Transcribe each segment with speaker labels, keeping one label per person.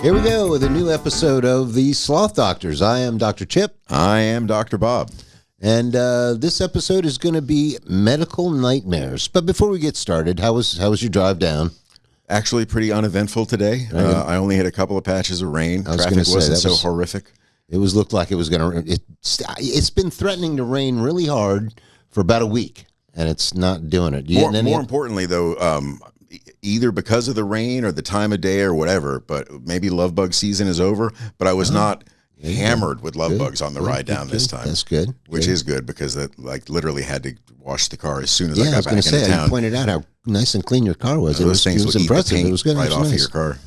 Speaker 1: Here we go with a new episode of the Sloth Doctors. I am Dr. Chip.
Speaker 2: I am Dr. Bob.
Speaker 1: And this episode is going to be medical nightmares. But before we get started, how was your drive down?
Speaker 2: Actually, pretty uneventful today. I only had a couple of patches of rain. Traffic wasn't so horrific.
Speaker 1: It looked like it was going to. It's been threatening to rain really hard for about a week, and it's not doing it.
Speaker 2: More importantly, though, either because of the rain or the time of day or whatever, but maybe love bug season is over. But I was not hammered with love bugs on the ride down this time.
Speaker 1: That's good.
Speaker 2: Which is good because that literally had to wash the car as soon as I got back into town.
Speaker 1: You pointed out how nice and clean your car was.
Speaker 2: Those things
Speaker 1: was impressive. It was good.
Speaker 2: Right off
Speaker 1: nice.
Speaker 2: of your car.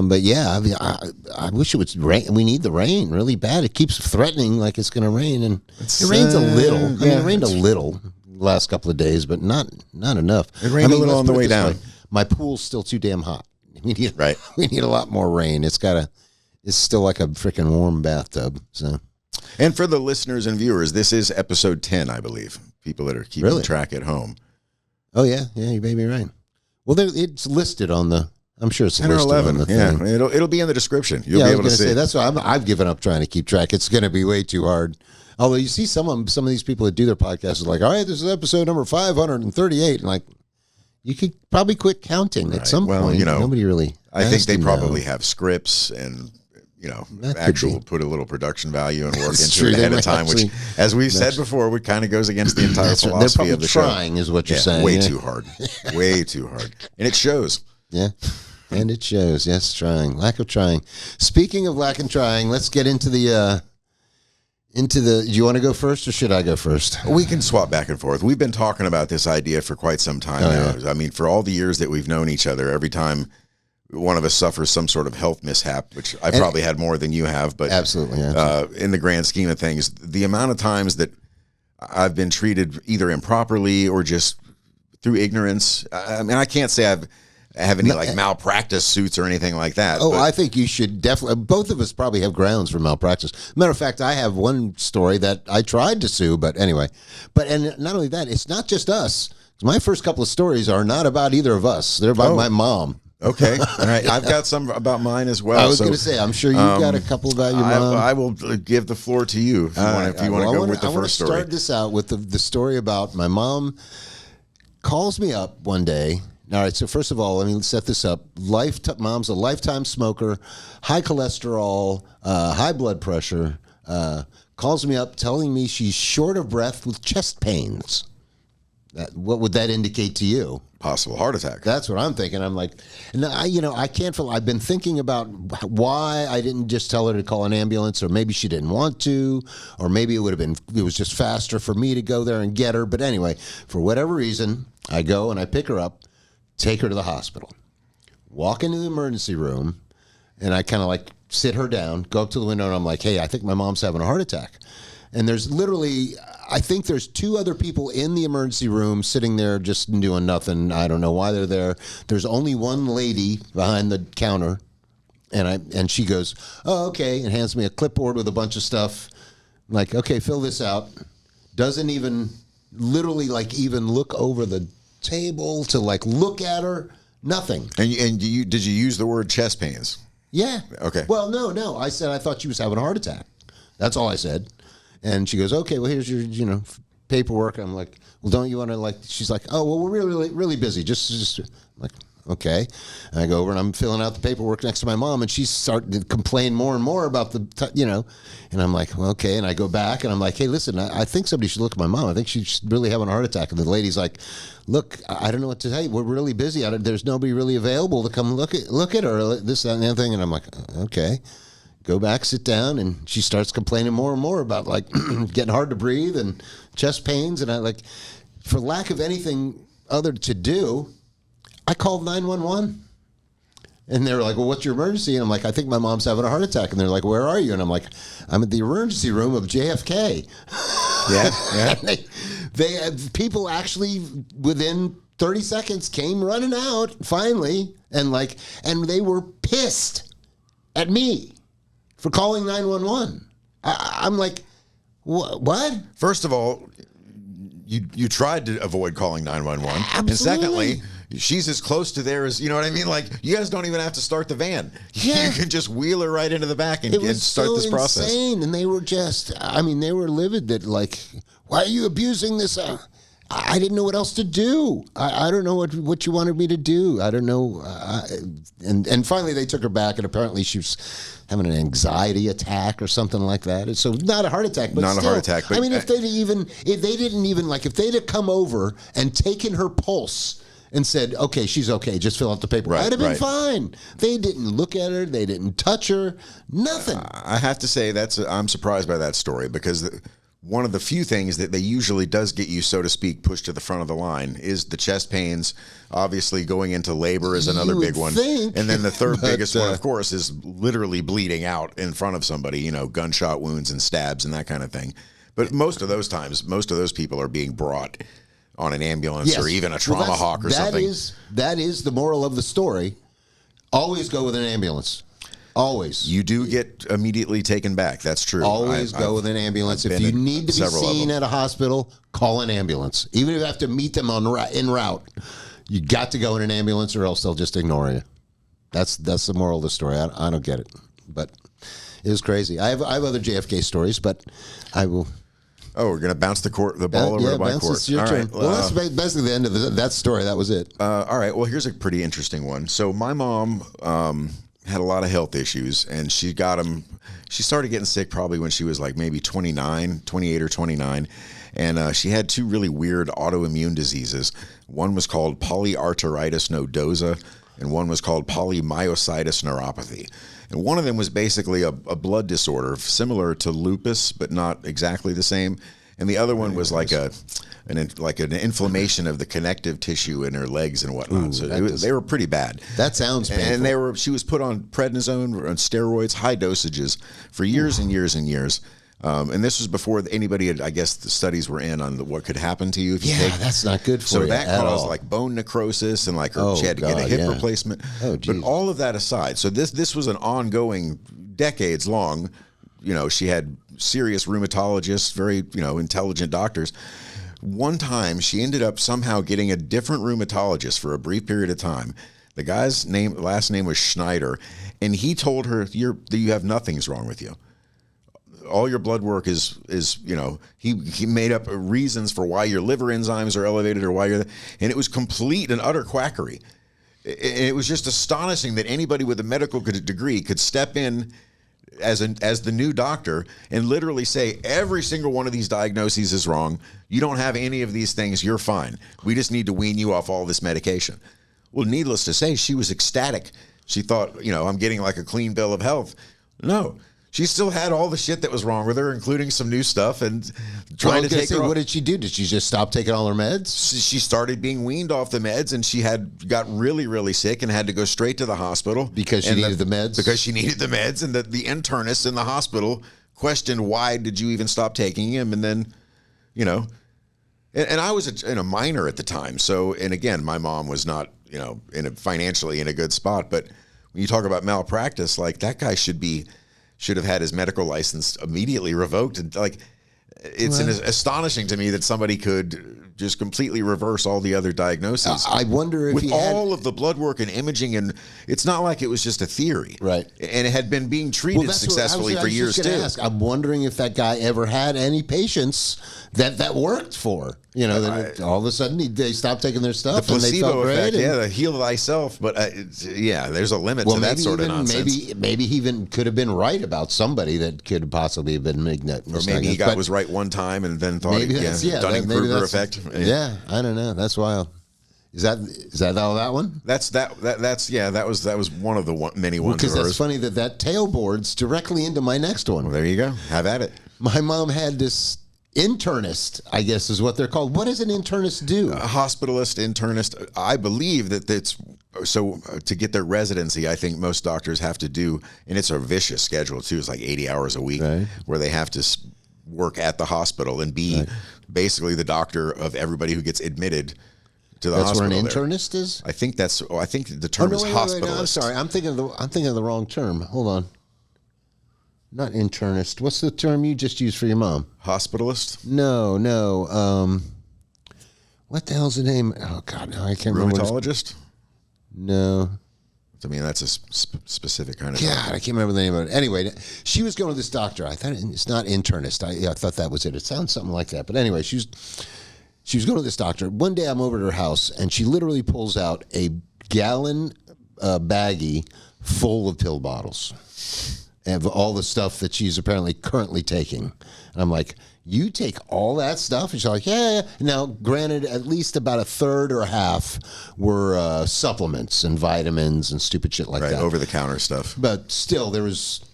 Speaker 1: But yeah, I mean, I wish it would rain. We need the rain really bad. It keeps threatening like it's going to rain, and it rains a little. I mean, it rained a little the last couple of days, but not enough.
Speaker 2: It rained a little on the way down.
Speaker 1: My pool's still too damn hot. We need a lot more rain. It's still like a freaking warm bathtub. So,
Speaker 2: and for the listeners and viewers, this is episode 10, I believe. People that are keeping track at home.
Speaker 1: Oh yeah, you may be right. Well, it's listed on the. I'm sure it's
Speaker 2: 10 or 11.
Speaker 1: Thing.
Speaker 2: It'll be in the description. You'll be able to see.
Speaker 1: That's why I've given up trying to keep track. It's going to be way too hard. Although you see some of these people that do their podcasts are like, all right, this is episode number 538, and like. You could probably quit counting at some point. Nobody really.
Speaker 2: I think they probably have scripts and put a little production value and work into it ahead of time, which, as we've said before, kind of goes against the entire philosophy of the show.
Speaker 1: They're probably trying, is what you're saying.
Speaker 2: Way too hard, way too hard, and it shows.
Speaker 1: Yeah, and it shows. Yes, trying, lack of trying. Speaking of lack of trying, let's get into the. Do you want to go first or should I go first?
Speaker 2: We can swap back and forth. We've been talking about this idea for quite some time now. Yeah. I mean, for all the years that we've known each other, every time one of us suffers some sort of health mishap, which I probably had more than you have, but
Speaker 1: absolutely.
Speaker 2: In the grand scheme of things, the amount of times that I've been treated either improperly or just through ignorance, I mean, I can't say I have any malpractice suits or anything like that.
Speaker 1: Oh, I think you should definitely. Both of us probably have grounds for malpractice. Matter of fact, I have one story that I tried to sue, but anyway. And not only that, it's not just us. My first couple of stories are not about either of us. They're about my mom.
Speaker 2: Okay, all right. I've got some about mine as well.
Speaker 1: I was going to say, I'm sure you've got a couple about your mom.
Speaker 2: I will give the floor to you if you want to go with the first story. I want to
Speaker 1: start this out with the story about my mom calls me up one day. All right, so first of all, let me set this up. Mom's a lifetime smoker, high cholesterol, high blood pressure, calls me up telling me she's short of breath with chest pains. What would that indicate to you?
Speaker 2: Possible heart attack.
Speaker 1: That's what I'm thinking. I'm like, I can't feel. I've been thinking about why I didn't just tell her to call an ambulance, or maybe she didn't want to, or maybe it was just faster for me to go there and get her. But anyway, for whatever reason, I go and I pick her up. Take her to the hospital, walk into the emergency room, and I kind of sit her down, go up to the window, and I'm like, hey, I think my mom's having a heart attack. And there's I think there's two other people in the emergency room sitting there just doing nothing. I don't know why they're there. There's only one lady behind the counter, and she goes, oh, okay, and hands me a clipboard with a bunch of stuff. I'm like, okay, fill this out. Doesn't even even look over the table to look at her. Nothing.
Speaker 2: And did you use the word chest pains?
Speaker 1: Yeah.
Speaker 2: Okay.
Speaker 1: Well, no. I said I thought she was having a heart attack. That's all I said. And she goes, okay, well, here's your paperwork. I'm like, well, don't you want to she's like, oh, well, we're really, really busy. Just I'm like, okay. And I go over and I'm filling out the paperwork next to my mom, and she's starting to complain more and more about and I'm like, well, okay. And I go back and I'm like, hey, listen, I think somebody should look at my mom. I think she's really having a heart attack. And the lady's like, look, I don't know what to tell you. We're really busy. There's nobody really available to come look at her, this, that, and the other thing. And I'm like, okay. Go back, sit down, and she starts complaining more and more about getting hard to breathe and chest pains. And I for lack of anything other to do, I called 911. And they were like, well, what's your emergency? And I'm like, I think my mom's having a heart attack. And they're like, where are you? And I'm like, I'm at the emergency room of JFK.
Speaker 2: Yeah.
Speaker 1: They had people actually within 30 seconds came running out finally. And they were pissed at me for calling 911. I'm like, what?
Speaker 2: First of all, you tried to avoid calling 911.
Speaker 1: Absolutely.
Speaker 2: And secondly, she's as close to there as, you know what I mean? Like, you guys don't even have to start the van.
Speaker 1: Yeah.
Speaker 2: You can just wheel her right into the back and start this process.
Speaker 1: Insane. And they were just, I mean, they were livid that, like, why are you abusing this? I didn't know what else to do. I don't know what you wanted me to do. I don't know. And finally they took her back, and apparently she was having an anxiety attack or something like that. So not a heart attack, but
Speaker 2: not
Speaker 1: still,
Speaker 2: a heart attack. But
Speaker 1: I mean, if they'd have come over and taken her pulse and said, okay, she's okay, just fill out the paper, I'd have been fine. They didn't look at her. They didn't touch her. Nothing.
Speaker 2: I have to say I'm surprised by that story, because one of the few things that they usually does get you, so to speak, pushed to the front of the line is the chest pains. Obviously, going into labor is another big one. And then the third biggest one, of course, is literally bleeding out in front of somebody, you know, gunshot wounds and stabs and that kind of thing. But most of those times, most of those people are being brought on an ambulance or even a trauma hawk or something.
Speaker 1: That is the moral of the story. Always go with an ambulance. Always.
Speaker 2: You do get immediately taken back. That's true.
Speaker 1: Always go with an ambulance. If you need to be seen at a hospital, call an ambulance. Even if you have to meet them en route, you got to go in an ambulance, or else they'll just ignore you. That's the moral of the story. I don't get it, but it was crazy. I have other JFK stories, but I will.
Speaker 2: Oh, we're going to bounce the ball over to my court.
Speaker 1: It's your turn. Right. Well, that's basically the end of that story. That was it.
Speaker 2: All right. Well, here's a pretty interesting one. So my mom had a lot of health issues, and she started getting sick probably when she was like maybe 28 or 29. And she had two really weird autoimmune diseases. One was called polyarteritis nodosa, and one was called polymyositis neuropathy. And one of them was basically a blood disorder similar to lupus, but not exactly the same. And the other one was like an inflammation of the connective tissue in her legs and whatnot. So they were pretty bad.
Speaker 1: That sounds painful.
Speaker 2: And she was put on prednisone, on steroids, high dosages for years and years and years. And this was before anybody had, I guess, the studies were in on what could happen to you if you take.
Speaker 1: That's not good for you.
Speaker 2: So that caused like bone necrosis, and like she had to get a hip replacement.
Speaker 1: Oh, geez.
Speaker 2: But all of that aside, so this was an ongoing, decades long. You know, she had serious rheumatologists, very intelligent doctors. One time, she ended up somehow getting a different rheumatologist for a brief period of time. The guy's last name was Schneider, and he told her, that you have nothing's wrong with you. All your blood work is he made up reasons for why your liver enzymes are elevated or why and it was complete and utter quackery. It was just astonishing that anybody with a medical degree could step in as the new doctor and literally say every single one of these diagnoses is wrong. You don't have any of these things. You're fine. We just need to wean you off all this medication. Well, needless to say, she was ecstatic. She thought, I'm getting like a clean bill of health. No. She still had all the shit that was wrong with her, including some new stuff, and trying to take her off.
Speaker 1: What did she do? Did she just stop taking all her meds?
Speaker 2: She started being weaned off the meds, and she got really, really sick and had to go straight to the hospital.
Speaker 1: Because she needed the meds?
Speaker 2: Because she needed the meds, and the internist in the hospital questioned, why did you even stop taking him? And then, and I was a minor at the time. So, and again, my mom was not, financially in a good spot. But when you talk about malpractice, like that guy should have had his medical license immediately revoked. And it's astonishing to me that somebody could just completely reverse all the other diagnoses.
Speaker 1: I wonder if
Speaker 2: with all of the blood work and imaging, and it's not like it was just a theory,
Speaker 1: right?
Speaker 2: And it had been being treated successfully for years too.
Speaker 1: I'm wondering if that guy ever had any patients that worked for. All of a sudden they stopped taking their stuff.
Speaker 2: The placebo
Speaker 1: and they felt
Speaker 2: effect,
Speaker 1: great,
Speaker 2: the heal thyself. But there's a limit to that sort of nonsense.
Speaker 1: Maybe he even could have been right about somebody that could possibly have been ignorant.
Speaker 2: Or maybe he was right one time and then thought, Dunning-Kruger effect.
Speaker 1: Yeah, I don't know. That's wild. Is that all that one?
Speaker 2: That was one of the many ones.
Speaker 1: Because that's funny that tailboards directly into my next one.
Speaker 2: Well, there you go. Have at it.
Speaker 1: My mom had this internist, I guess is what they're called. What does an internist do?
Speaker 2: A hospitalist, internist. I believe that it's so to get their residency, I think most doctors have to do, and it's a vicious schedule too. It's like 80 hours a week where they have to work at the hospital and be basically the doctor of everybody who gets admitted to the hospital.
Speaker 1: That's what an internist is?
Speaker 2: I think the term is hospitalist.
Speaker 1: No, I'm sorry. I'm thinking of the wrong term. Hold on. Not internist. What's the term you just used for your mom?
Speaker 2: Hospitalist?
Speaker 1: No. What the hell's the name? Oh God, no, I can't remember.
Speaker 2: Rheumatologist?
Speaker 1: No.
Speaker 2: I mean, that's a specific kind of.
Speaker 1: God, I can't remember the name of it. Anyway, she was going to this doctor. I thought it's not internist. I thought that was it. It sounds something like that. But anyway, she was going to this doctor. One day I'm over at her house, and she literally pulls out a gallon baggie full of pill bottles of all the stuff that she's apparently currently taking. And I'm like, you take all that stuff? And she's like, yeah. Now, granted, at least about a third or a half were supplements and vitamins and stupid shit like
Speaker 2: Right,
Speaker 1: that.
Speaker 2: over-the-counter stuff.
Speaker 1: But still, there was,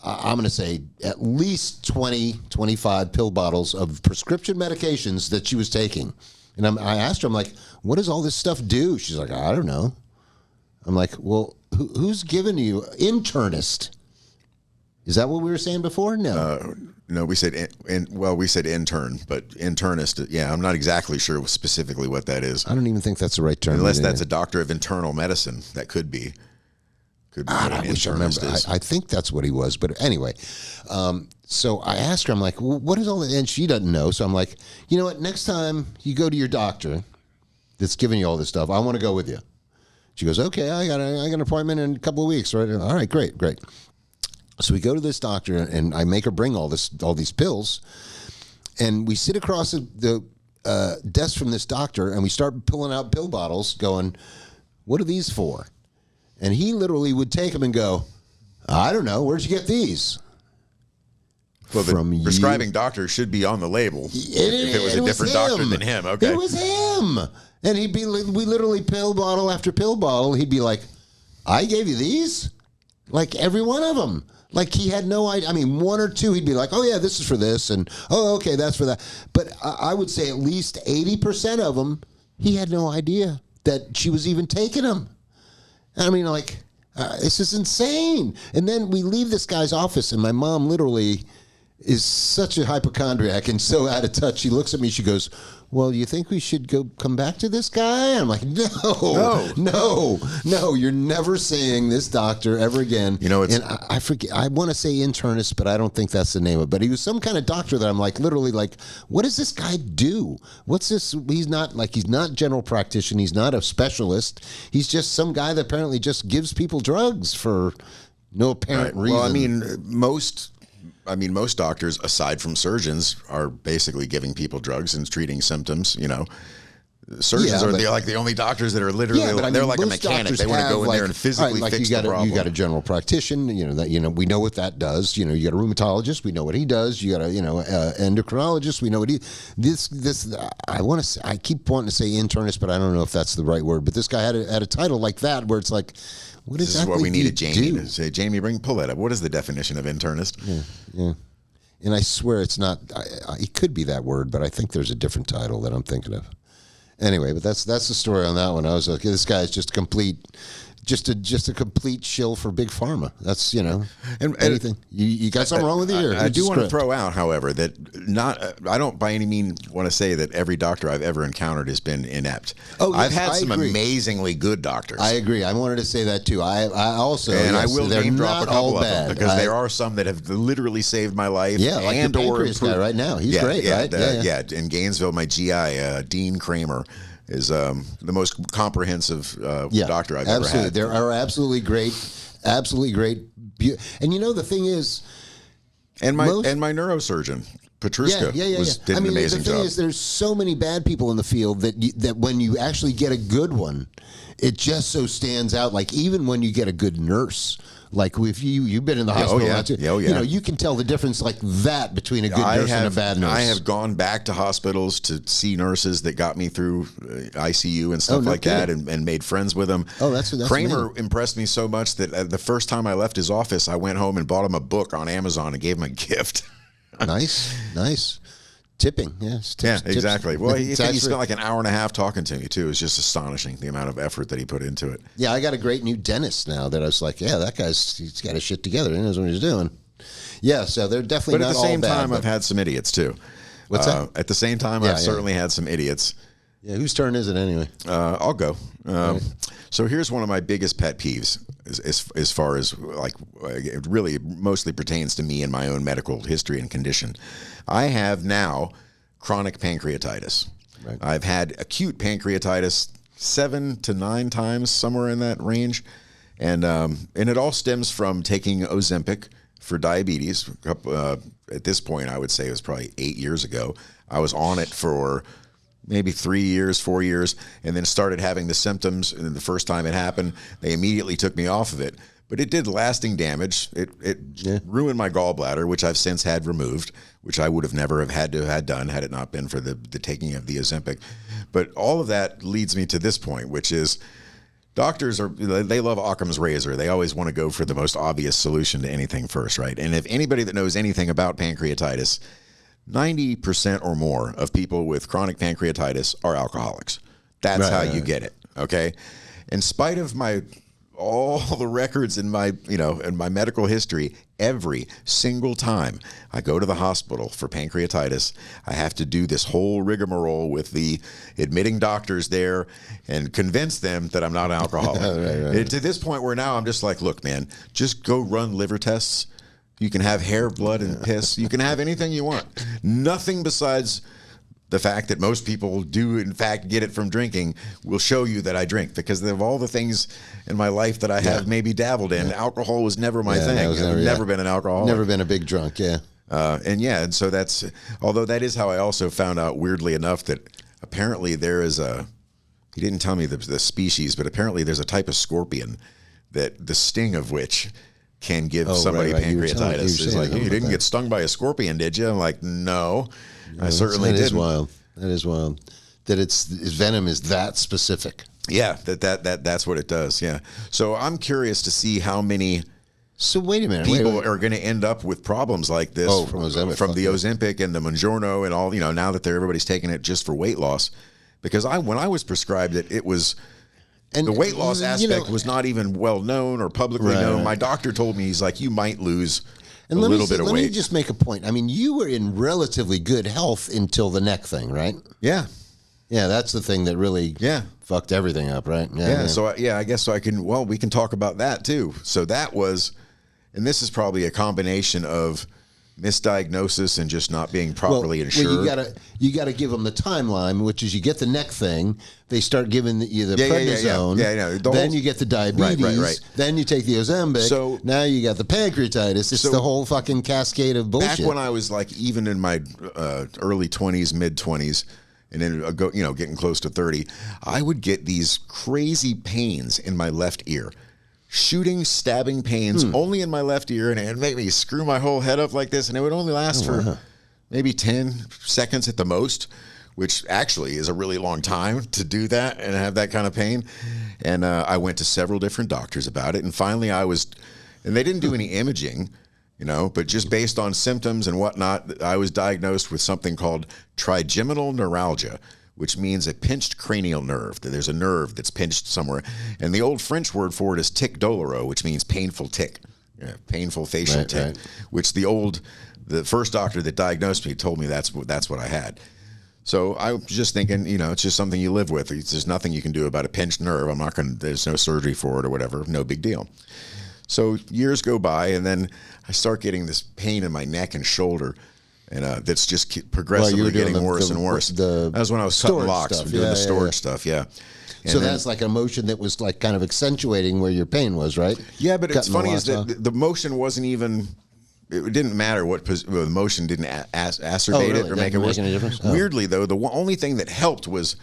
Speaker 1: I'm going to say, at least 20, 25 pill bottles of prescription medications that she was taking. And I asked her, I'm like, what does all this stuff do? She's like, I don't know. I'm like, well, who's giving you? Internist. Is that what we were saying before? No.
Speaker 2: No, we said we said intern, but internist. Yeah, I'm not exactly sure specifically what that is.
Speaker 1: I don't even think that's the right term.
Speaker 2: Unless that's a doctor of internal medicine, that could be.
Speaker 1: I wish I remember. I think that's what he was, but anyway. So I asked her, I'm like, well, what is all that? And she doesn't know. So I'm like, you know what? Next time you go to your doctor that's giving you all this stuff, I want to go with you. She goes, okay, I got an appointment in a couple of weeks, right? All right, great. So we go to this doctor, and I make her bring all these pills, and we sit across the desk from this doctor, and we start pulling out pill bottles, going, "What are these for?" And he literally would take them and go, "I don't know. Where'd you get these?"
Speaker 2: Well, the prescribing doctor should be on the label. If it was a different doctor than him, okay.
Speaker 1: It was him, and we literally pill bottle after pill bottle. He'd be like, "I gave you these," like every one of them. Like he had no idea. I mean, one or two, he'd be like, "Oh yeah, this is for this," and "Oh okay, that's for that." But I would say at least 80% of them, he had no idea that she was even taking them. I mean, like, this is insane. And then we leave this guy's office, and my mom literally is such a hypochondriac and so out of touch. She looks at me. She goes, "Well, you think we should come back to this guy?" And I'm like, no, you're never saying this doctor ever again.
Speaker 2: You know,
Speaker 1: and I forget. I want to say internist, but I don't think that's the name of it. But he was some kind of doctor that I'm like, literally, like, what does this guy do? What's this? He's not general practitioner. He's not a specialist. He's just some guy that apparently just gives people drugs for no apparent reason.
Speaker 2: Well, I mean, most doctors, aside from surgeons, are basically giving people drugs and treating symptoms. You know, surgeons are like the only doctors that are literally they're like a mechanic. They want to go in there and physically fix the problem.
Speaker 1: You got a general practitioner. We know what that does. You got a rheumatologist. We know what he does. You got a endocrinologist. We know what he. This I keep wanting to say internist, but I don't know if that's the right word. But this guy had a title like that where it's like, what
Speaker 2: this
Speaker 1: exactly
Speaker 2: is what we needed Jamie
Speaker 1: do?
Speaker 2: to say. Jamie, pull that up. What is the definition of internist?
Speaker 1: Yeah. And I swear it's not. It could be that word, but I think there's a different title that I'm thinking of. Anyway, but that's the story on that one. I was like, this guy's just a complete shill for big pharma. That's anything. You got something wrong with you here.
Speaker 2: I do want to throw out, however, that I don't by any means want to say that every doctor I've ever encountered has been inept.
Speaker 1: Oh, yes,
Speaker 2: I've had some
Speaker 1: agree.
Speaker 2: Amazingly good doctors.
Speaker 1: I agree. I wanted to say that too. I also,
Speaker 2: and
Speaker 1: yes,
Speaker 2: I will
Speaker 1: they're
Speaker 2: name drop a
Speaker 1: not
Speaker 2: couple
Speaker 1: all
Speaker 2: of
Speaker 1: bad
Speaker 2: them because there are some that have literally saved my life.
Speaker 1: Yeah, like the pancreas guy right now. He's great, right?
Speaker 2: Yeah. In Gainesville, my GI, Dean Kramer, is the most comprehensive doctor I've ever had.
Speaker 1: There are absolutely great. And the thing is,
Speaker 2: and my neurosurgeon Patriska did an amazing job.
Speaker 1: The thing is, there's so many bad people in the field that when you actually get a good one, it just so stands out. Like even when you get a good nurse. Like if you've been in the hospital, you can tell the difference like that between a good nurse and a bad nurse.
Speaker 2: I have gone back to hospitals to see nurses that got me through ICU and stuff that, and made friends with them.
Speaker 1: Oh, that's
Speaker 2: Kramer impressed me so much that the first time I left his office, I went home and bought him a book on Amazon and gave him a gift.
Speaker 1: Nice. Tipping, yes.
Speaker 2: Exactly. Well, he spent like an hour and a half talking to me, too. It was just astonishing, the amount of effort that he put into it.
Speaker 1: Yeah, I got a great new dentist now that I was like, yeah, he's got his shit together. He knows what he's doing. Yeah, so they're definitely not all bad.
Speaker 2: But at the same time, I've had some idiots, too.
Speaker 1: What's that?
Speaker 2: At the same time, I've certainly had some idiots.
Speaker 1: Yeah, whose turn is it anyway?
Speaker 2: I'll go. So here's one of my biggest pet peeves as far as like it really mostly pertains to me and my own medical history and condition. I have now chronic pancreatitis.
Speaker 1: Right.
Speaker 2: I've had acute pancreatitis 7 to 9 times, somewhere in that range. And it all stems from taking Ozempic for diabetes. At this point, I would say it was probably 8 years ago. I was on it for maybe 3 years, 4 years, and then started having the symptoms. And then the first time it happened, they immediately took me off of it. But it did lasting damage. It ruined my gallbladder, which I've since had removed, which I would have never have had to have had done had it not been for the taking of the Ozempic. But all of that leads me to this point, which is doctors they love Occam's razor. They always want to go for the most obvious solution to anything first, right? And if anybody that knows anything about pancreatitis, 90% or more of people with chronic pancreatitis are alcoholics. That's how you get it, okay? In spite of all the records in my medical history, every single time I go to the hospital for pancreatitis, I have to do this whole rigmarole with the admitting doctors there and convince them that I'm not an alcoholic. Right. To this point where now I'm just like, look, man, just go run liver tests. You can have hair, blood, and piss. You can have anything you want. Nothing besides the fact that most people do, in fact, get it from drinking will show you that I drink, because of all the things in my life that I have maybe dabbled in, alcohol was never my thing. I've never been an alcoholic.
Speaker 1: Never been a big drunk,
Speaker 2: and so that's, although that is how I also found out, weirdly enough, that apparently there is he didn't tell me the species, but apparently there's a type of scorpion that the sting of which can give somebody pancreatitis. It's like, you didn't get stung by a scorpion, did you? I'm like, no. I certainly did.
Speaker 1: That is wild. That its venom is that specific.
Speaker 2: Yeah, that's what it does. Yeah. So I'm curious to see how many.
Speaker 1: So wait a minute.
Speaker 2: People are going to end up with problems like this
Speaker 1: from Ozempic,
Speaker 2: from the Ozempic and the Mounjaro and all. Now that everybody's taking it just for weight loss, because when I was prescribed it was. And the weight loss aspect was not even well known or publicly known. My doctor told me, he's like, you might lose a little bit of weight.
Speaker 1: Let me just make a point. I mean, you were in relatively good health until the neck thing, right?
Speaker 2: Yeah.
Speaker 1: Yeah, that's the thing that really fucked everything up, right?
Speaker 2: Yeah. So, I guess so we can talk about that too. So that was, and this is probably a combination of misdiagnosis and just not being properly insured.
Speaker 1: Well, you gotta give them the timeline, which is you get the neck thing, they start giving you the prednisone, then you get the diabetes, right. Then you take the Ozempic, so now you got the pancreatitis. It's the whole fucking cascade of bullshit.
Speaker 2: Back when I was like even in my early 20s, mid 20s, and then getting close to 30, I would get these crazy pains in my left ear. Shooting, stabbing pains only in my left ear, and it would make me screw my whole head up like this, and it would only last for maybe 10 seconds at the most, which actually is a really long time to do that and have that kind of pain. And I went to several different doctors about it, and finally and they didn't do any imaging, but just based on symptoms and whatnot, I was diagnosed with something called trigeminal neuralgia, which means a pinched cranial nerve. There's a nerve that's pinched somewhere. And the old French word for it is tic douloureux, which means painful tic, painful facial tic, which the first doctor that diagnosed me told me that's what I had. So I was just thinking, it's just something you live with. There's nothing you can do about a pinched nerve. There's no surgery for it or whatever. No big deal. So years go by, and then I start getting this pain in my neck and shoulder. And that's just progressively getting worse and worse. That was when I was cutting locks, doing the storage stuff, And
Speaker 1: so that's like a motion that was like kind of accentuating where your pain was, right?
Speaker 2: Yeah, but it's funny is that the motion wasn't even, it didn't matter what the motion didn't acerbate it or make it worse. Weirdly, though, the only thing that helped was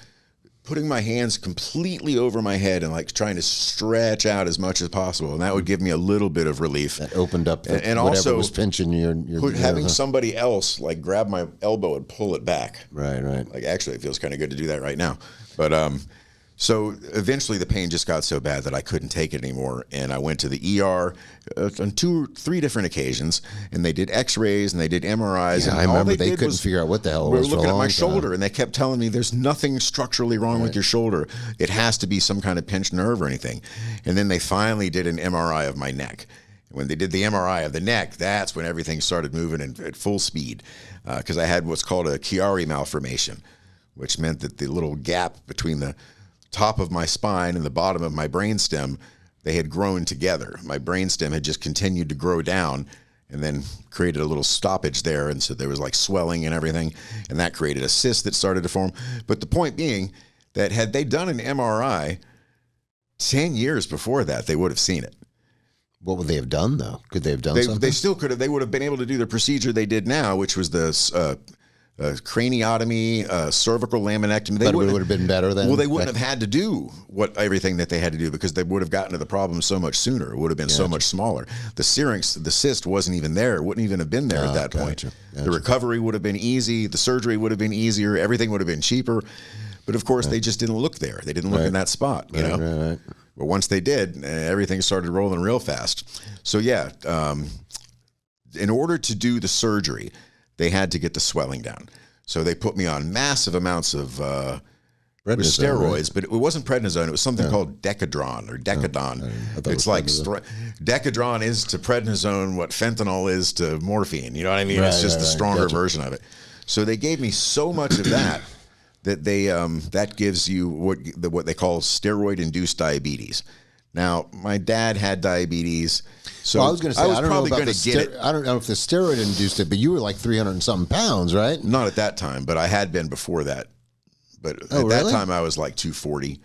Speaker 2: putting my hands completely over my head and like trying to stretch out as much as possible, and that would give me a little bit of relief.
Speaker 1: That opened up
Speaker 2: and
Speaker 1: whatever
Speaker 2: also
Speaker 1: was pinching your
Speaker 2: having somebody else like grab my elbow and pull it back.
Speaker 1: Right.
Speaker 2: Like actually, it feels kind of good to do that right now. But so eventually the pain just got so bad that I couldn't take it anymore, and I went to the ER on 2 or 3 different occasions, and they did X-rays and they did MRIs.
Speaker 1: Yeah,
Speaker 2: and
Speaker 1: I remember they couldn't figure out what the hell it was.
Speaker 2: We were looking at my shoulder, and they kept telling me there's nothing structurally wrong with your shoulder. It has to be some kind of pinched nerve or anything. And then they finally did an MRI of my neck. When they did the MRI of the neck, that's when everything started moving at full speed, because I had what's called a Chiari malformation, which meant that the little gap between the top of my spine and the bottom of my brainstem, they had grown together. My brainstem had just continued to grow down, and then created a little stoppage there. And so there was like swelling and everything. And that created a cyst that started to form. But the point being that had they done an MRI 10 years before that, they would have seen it.
Speaker 1: What would they have done, though? Could they have done something?
Speaker 2: They still could have. They would have been able to do the procedure they did now, which was the craniotomy, cervical laminectomy.
Speaker 1: But it would have been better then?
Speaker 2: Well, they wouldn't have had to do everything that they had to do because they would have gotten to the problem so much sooner. It would have been so much smaller. The syrinx, the cyst wasn't even there. It wouldn't even have been there at that point. The recovery would have been easy. The surgery would have been easier. Everything would have been cheaper. But of course, they just didn't look there. They didn't look in that spot, you know?
Speaker 1: Right.
Speaker 2: But once they did, everything started rolling real fast. So yeah, in order to do the surgery, they had to get the swelling down. So they put me on massive amounts of steroids, right? But it wasn't prednisone. It was something called Decadron or Decadon. It's like Decadron is to prednisone what fentanyl is to morphine. You know what I mean? It's just the stronger version of it. So they gave me so much of that that they that gives you what they call steroid-induced diabetes. Now, my dad had diabetes, so
Speaker 1: I was going to say
Speaker 2: I was probably going to get it.
Speaker 1: I don't know if the steroid induced it, but you were like 300 and something pounds, right?
Speaker 2: Not at that time, but I had been before that. But at that time, I was like 240.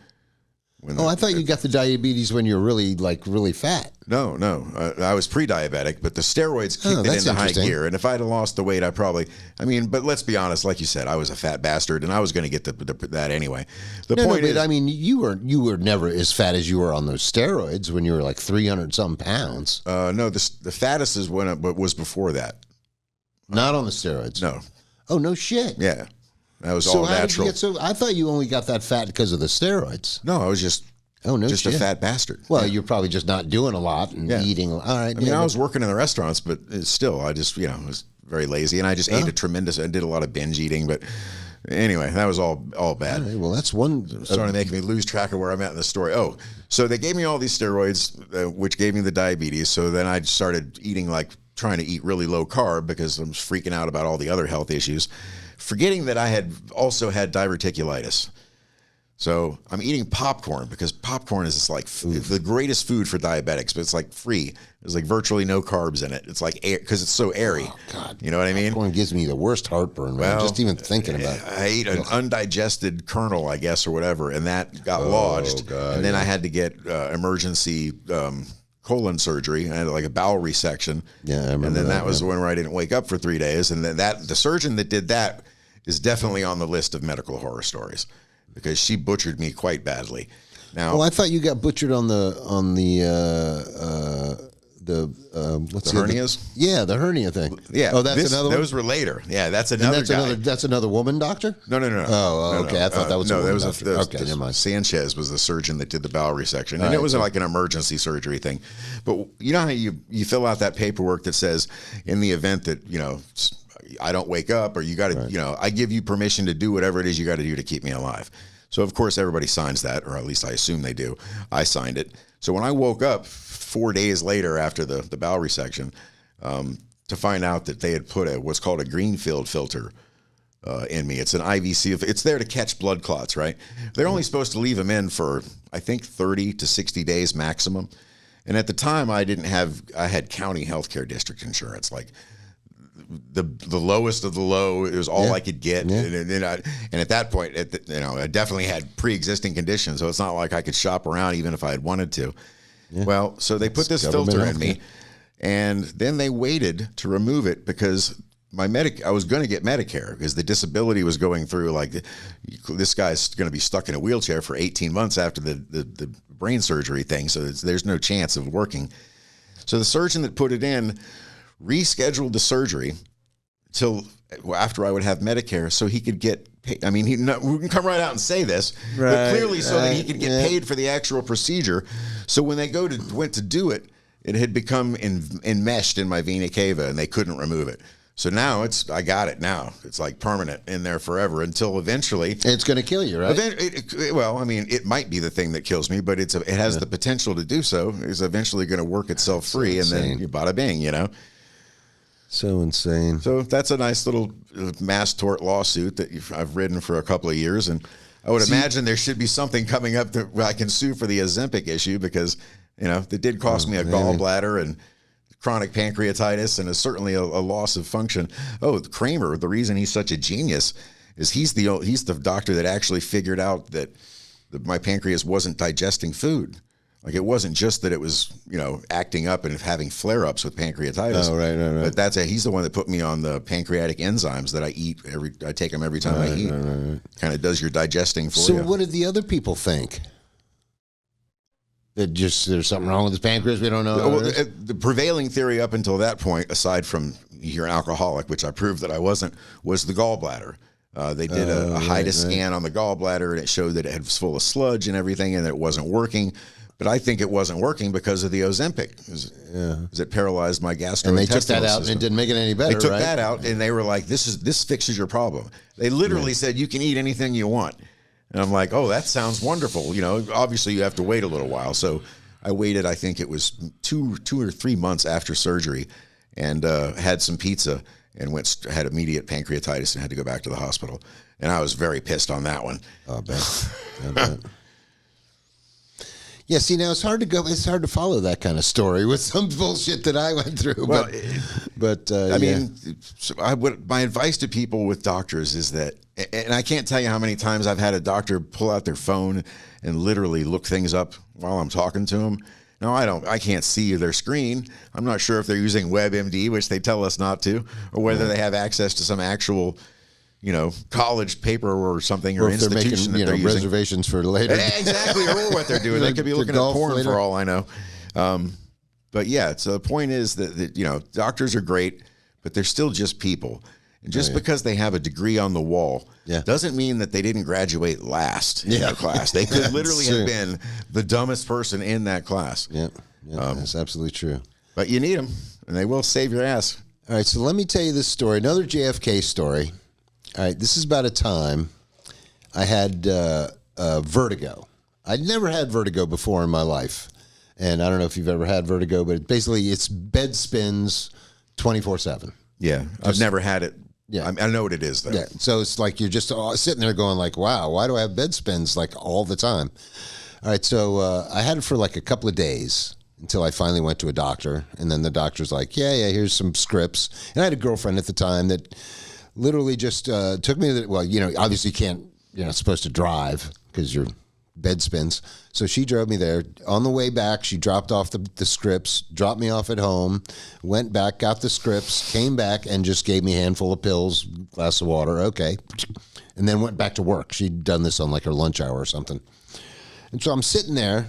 Speaker 1: I thought you got the diabetes when you were really fat.
Speaker 2: No. I was pre-diabetic, but the steroids kicked it into high gear. And if I'd have lost the weight, but let's be honest, like you said, I was a fat bastard, and I was going to get that anyway. The point is,
Speaker 1: I mean, you were never as fat as you were on those steroids when you were like 300 some pounds.
Speaker 2: No, the fattest is when it was before that.
Speaker 1: Not on the steroids.
Speaker 2: No.
Speaker 1: Oh, no shit.
Speaker 2: Yeah. That was all natural.
Speaker 1: I thought you only got that fat because of the steroids.
Speaker 2: No, I was just a fat bastard.
Speaker 1: Well, you're probably just not doing a lot and eating. All right.
Speaker 2: I mean, I was working in the restaurants, but still, I just, was very lazy, and I just ate I did a lot of binge eating, but anyway, that was all bad.
Speaker 1: All right, well, that's one.
Speaker 2: Starting to make me lose track of where I'm at in the story. Oh, so they gave me all these steroids, which gave me the diabetes. So then I started trying to eat really low carb because I was freaking out about all the other health issues, forgetting that I had also had diverticulitis. So I'm eating popcorn because popcorn is just like the greatest food for diabetics, but it's like free. There's like virtually no carbs in it. It's like air because it's so airy. Oh, God. You know what I mean?
Speaker 1: Popcorn gives me the worst heartburn, man. Well, just even thinking about it.
Speaker 2: I ate an undigested kernel, I guess, or whatever, and that got lodged. God, and then I had to get emergency colon surgery. I had like a bowel resection.
Speaker 1: Yeah, I remember.
Speaker 2: And then that was the one where I didn't wake up for 3 days. And then the surgeon that did that is definitely on the list of medical horror stories, because she butchered me quite badly. Now,
Speaker 1: I thought you got butchered on the
Speaker 2: hernias.
Speaker 1: The hernia thing.
Speaker 2: Yeah.
Speaker 1: Oh, that's another one.
Speaker 2: Those were later. Yeah, that's another guy.
Speaker 1: That's another woman doctor.
Speaker 2: No.
Speaker 1: Oh, okay. I thought that was
Speaker 2: okay. Never mind. Sanchez was the surgeon that did the bowel resection, and it wasn't like an emergency surgery thing. But you know how you fill out that paperwork that says, in the event that I don't wake up, or you got to, I give you permission to do whatever it is you got to do to keep me alive. So of course everybody signs that, or at least I assume they do. I signed it. So when I woke up 4 days later after the bowel resection, to find out that they had put what's called a Greenfield filter in me. It's an IVC. It's there to catch blood clots, right? They're only supposed to leave them in for, I think, 30 to 60 days maximum. And at the time I had county healthcare district insurance, like the lowest of the low. It was all I could get. Yeah. And at that point, I definitely had pre-existing conditions, so it's not like I could shop around even if I had wanted to. Yeah. Well, so they put this filter in me, and then they waited to remove it because I was going to get Medicare because the disability was going through, like, this guy's going to be stuck in a wheelchair for 18 months after the brain surgery thing, so there's no chance of working. So the surgeon that put it in rescheduled the surgery till after I would have Medicare, so he could get paid. I mean, we can come right out and say this, but clearly so that he could get paid for the actual procedure. So when they went to do it, it had become enmeshed in my vena cava, and they couldn't remove it. So now I got it now. It's like permanent in there forever until eventually.
Speaker 1: It's going to kill you, right?
Speaker 2: It might be the thing that kills me, but it has the potential to do so. It's eventually going to work itself free, and then bada bing,
Speaker 1: So insane.
Speaker 2: So that's a nice little mass tort lawsuit that I've ridden for a couple of years, and I would imagine there should be something coming up that I can sue for the Ozempic issue, because it did cost me a gallbladder and chronic pancreatitis and certainly a loss of function. Oh, Kramer, the reason he's such a genius is he's the doctor that actually figured out that my pancreas wasn't digesting food. Like it wasn't just that it was, acting up and having flare-ups with pancreatitis.
Speaker 1: Oh, right.
Speaker 2: But he's the one that put me on the pancreatic enzymes that I eat. I take them every time I eat. Right. Kind of does your digesting for you.
Speaker 1: So what did the other people think? That just there's something wrong with his pancreas we don't know?
Speaker 2: Well, the prevailing theory up until that point, aside from you're an alcoholic, which I proved that I wasn't, was the gallbladder. They did a HIDA scan on the gallbladder, and it showed that it was full of sludge and everything, and that it wasn't working. But I think it wasn't working because of the Ozempic. Because it paralyzed my gastrointestinal system.
Speaker 1: And they took that out and it didn't make it any better,
Speaker 2: They took that out, and they were like, this fixes your problem. They literally said, you can eat anything you want. And I'm like, oh, that sounds wonderful. Obviously you have to wait a little while. So I waited, I think it was two or 3 months after surgery, and had some pizza and had immediate pancreatitis and had to go back to the hospital. And I was very pissed on that one.
Speaker 1: Oh, I bet. Yeah, see, now it's hard to follow that kind of story with some bullshit that I went through.
Speaker 2: Well,
Speaker 1: I mean,
Speaker 2: my advice to people with doctors is that, and I can't tell you how many times I've had a doctor pull out their phone and literally look things up while I'm talking to them. No, I can't see their screen. I'm not sure if they're using WebMD, which they tell us not to, or whether they have access to some actual college paper or something, or institution
Speaker 1: they're making, reservations for later.
Speaker 2: Exactly, or what they're doing. They could be looking at porn later, for all I know. But yeah, so the point is that doctors are great, but they're still just people. And just because they have a degree on the wall doesn't mean that they didn't graduate last in their class. They could literally have been the dumbest person in that class.
Speaker 1: Yeah, that's absolutely true.
Speaker 2: But you need them, and they will save your ass.
Speaker 1: All right, so let me tell you this story, another JFK story. All right, this is about a time I had vertigo. I'd never had vertigo before in my life. And I don't know if you've ever had vertigo, but basically it's bed spins 24/7.
Speaker 2: Yeah, I've never had it. Yeah, I know what it is, though.
Speaker 1: Yeah, so it's like you're just sitting there going like, wow, why do I have bed spins like all the time? All right, so I had it for like a couple of days until I finally went to a doctor. And then the doctor's like, yeah, here's some scripts. And I had a girlfriend at the time that literally just took me to obviously you're not supposed to drive because your bed spins. So she drove me there. On the way back, she dropped off the scripts, dropped me off at home, went back, got the scripts, came back, and just gave me a handful of pills, glass of water, okay. And then went back to work. She'd done this on like her lunch hour or something. And so I'm sitting there,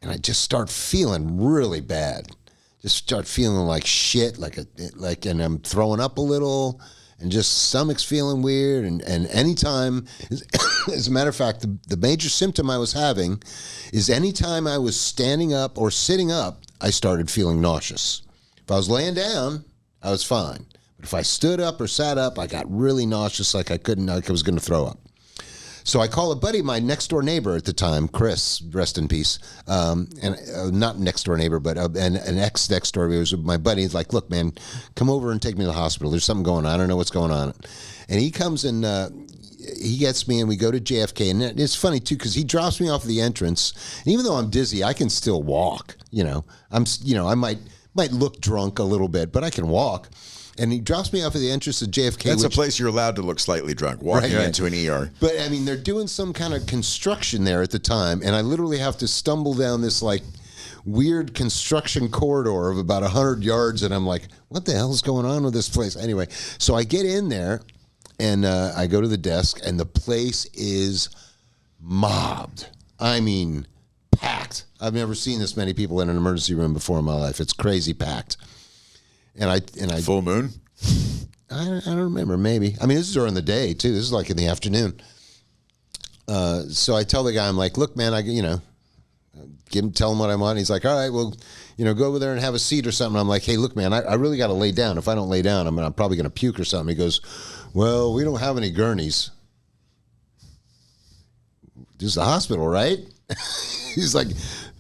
Speaker 1: and I just start feeling really bad. Just start feeling like shit, and I'm throwing up a little, and just stomach's feeling weird. And anytime, as a matter of fact, the major symptom I was having is anytime I was standing up or sitting up, I started feeling nauseous. If I was laying down, I was fine. But if I stood up or sat up, I got really nauseous, like I was going to throw up. So I call a buddy of my next door neighbor at the time, Chris, rest in peace, and not next door neighbor, but an ex next door neighbor. Was my buddy. He's like, look, man, come over and take me to the hospital. There's something going on. I don't know what's going on. And he comes and he gets me, and we go to JFK. And it's funny too because he drops me off at the entrance. And even though I'm dizzy, I can still walk. I might look drunk a little bit, but I can walk. And he drops me off at the entrance of JFK.
Speaker 2: That's a place you're allowed to look slightly drunk, walking into an ER.
Speaker 1: But, I mean, they're doing some kind of construction there at the time, and I literally have to stumble down this, like, weird construction corridor of about 100 yards, and I'm like, what the hell is going on with this place? Anyway, so I get in there, and I go to the desk, and the place is mobbed. I mean, packed. I've never seen this many people in an emergency room before in my life. It's crazy packed. And I
Speaker 2: full moon?
Speaker 1: I don't remember, maybe. I mean, this is during the day, too. This is like in the afternoon. So I tell the guy, I'm like, look, man, tell him what I want. He's like, all right, well, go over there and have a seat or something. I'm like, hey, look, man, I really got to lay down. If I don't lay down, I'm probably going to puke or something. He goes, well, we don't have any gurneys. This is the hospital, right? He's like,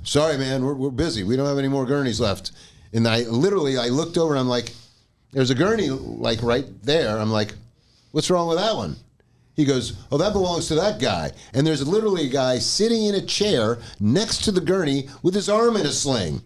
Speaker 1: sorry, man, we're busy. We don't have any more gurneys left. And I looked over and I'm like, there's a gurney like right there. I'm like, what's wrong with that one? He goes, oh, that belongs to that guy. And there's literally a guy sitting in a chair next to the gurney with his arm in a sling.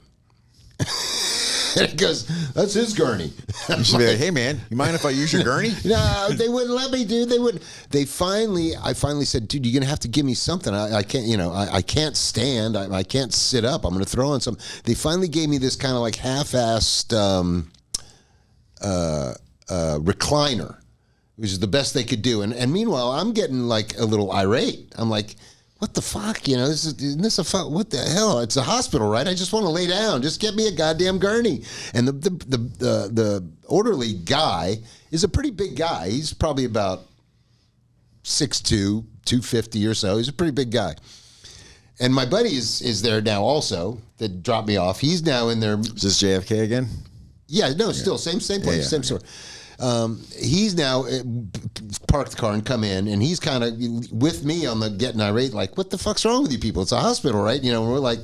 Speaker 1: And he goes, that's his gurney.
Speaker 2: You should be like, hey man, you mind if I use your gurney?
Speaker 1: No, they wouldn't let me, dude. They wouldn't. I finally said, dude, you're gonna have to give me something. I can't, I can't stand. I can't sit up. I'm gonna throw on some. They finally gave me this kind of like half-assed recliner, which is the best they could do. And meanwhile, I'm getting like a little irate. I'm like, what the fuck? Isn't this a fuck? What the hell? It's a hospital, right? I just want to lay down. Just get me a goddamn gurney. And the orderly guy is a pretty big guy. He's probably about 6'2", 250 or so. He's a pretty big guy. And my buddy is there now also that dropped me off. He's now in there.
Speaker 2: Is this JFK again?
Speaker 1: Yeah, no, still same place, same store. He's now parked the car and come in, and he's kind of with me on the getting irate, like, what the fuck's wrong with you people? It's a hospital, right? We're like,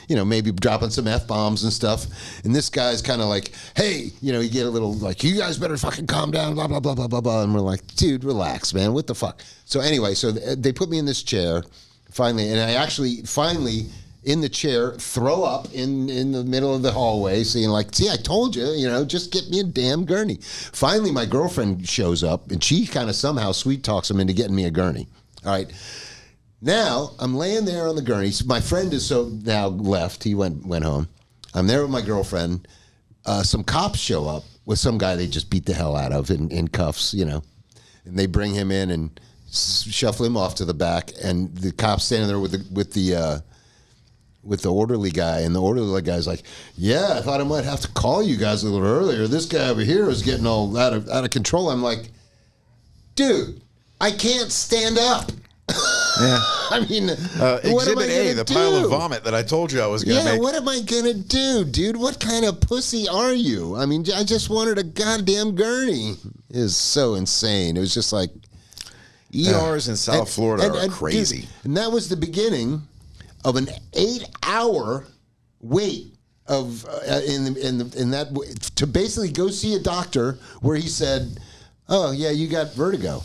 Speaker 1: maybe dropping some F-bombs and stuff. And this guy's kind of like, hey, you get a little like, you guys better fucking calm down, blah, blah, blah, blah, blah, blah. And we're like, dude, relax, man. What the fuck? So anyway, so they put me in this chair finally, and I actually finally in the chair, throw up in the middle of the hallway, saying like, see, I told you, just get me a damn gurney. Finally, my girlfriend shows up, and she kind of somehow sweet talks him into getting me a gurney. All right. Now, I'm laying there on the gurney. So my friend is now left. He went home. I'm there with my girlfriend. Some cops show up with some guy they just beat the hell out of in cuffs, and they bring him in and shuffle him off to the back, and the cop's standing there with the orderly guy, and the orderly guy's like, yeah, I thought I might have to call you guys a little earlier. This guy over here is getting all out of control. I'm like, dude, I can't stand up.
Speaker 2: Yeah.
Speaker 1: I mean,
Speaker 2: Exhibit A, the pile of vomit that I told you I was going to make.
Speaker 1: Yeah, what am I going to do, dude? What kind of pussy are you? I mean, I just wanted a goddamn gurney. It was so insane. It was just like...
Speaker 2: ERs in South Florida are crazy.
Speaker 1: Dude, and that was the beginning of an 8-hour wait of in that to basically go see a doctor where he said, "Oh yeah, you got vertigo."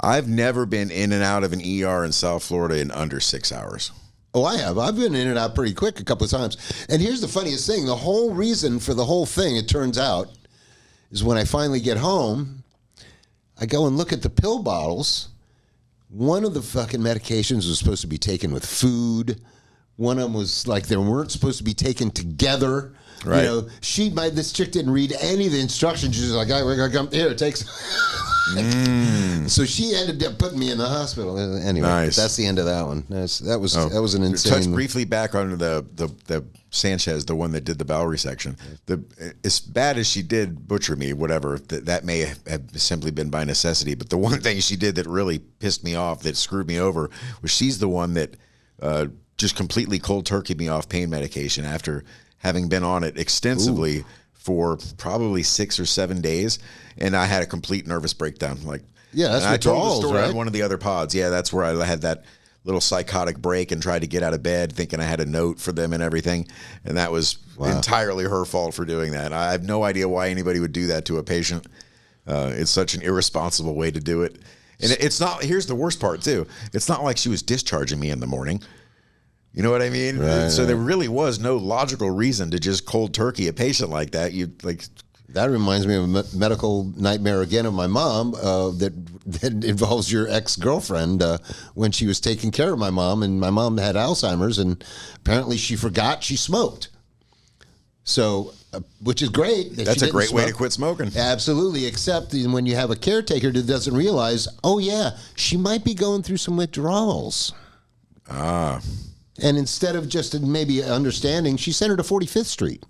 Speaker 2: I've never been in and out of an ER in South Florida in under 6 hours.
Speaker 1: Oh, I have. I've been in and out pretty quick a couple of times. And here's the funniest thing: the whole reason for the whole thing, it turns out, is when I finally get home, I go and look at the pill bottles. One of the fucking medications was supposed to be taken with food. One of them was like they weren't supposed to be taken together.
Speaker 2: Right.
Speaker 1: This chick didn't read any of the instructions. She was like, here, take some. So she ended up putting me in the hospital. Anyway,
Speaker 2: nice.
Speaker 1: That's the end of that one. That was an insane.
Speaker 2: Touch briefly back on the Sanchez, the one that did the bowel resection. As bad as she did butcher me, whatever, that may have simply been by necessity. But the one thing she did that really pissed me off, that screwed me over, was she's the one that just completely cold turkeyed me off pain medication after having been on it extensively for probably 6 or 7 days, and I had a complete nervous breakdown. Like,
Speaker 1: yeah, that's what
Speaker 2: I told the story
Speaker 1: right?
Speaker 2: on one of the other pods. Yeah, that's where I had that little psychotic break and tried to get out of bed thinking I had a note for them and everything, and that was entirely her fault for doing that. I have no idea why anybody would do that to a patient. It's such an irresponsible way to do it. And it's not, here's the worst part too, it's not like she was discharging me in the morning. You know what I mean?
Speaker 1: Right,
Speaker 2: so there really was no logical reason to just cold turkey a patient like that.
Speaker 1: That reminds me of a medical nightmare again of my mom that involves your ex-girlfriend when she was taking care of my mom, and my mom had Alzheimer's, and apparently she forgot she smoked. So, which is great.
Speaker 2: That's a great way to quit smoking.
Speaker 1: Absolutely, except when you have a caretaker that doesn't realize, oh yeah, she might be going through some withdrawals.
Speaker 2: Ah.
Speaker 1: And instead of just maybe understanding, she sent her to 45th Street.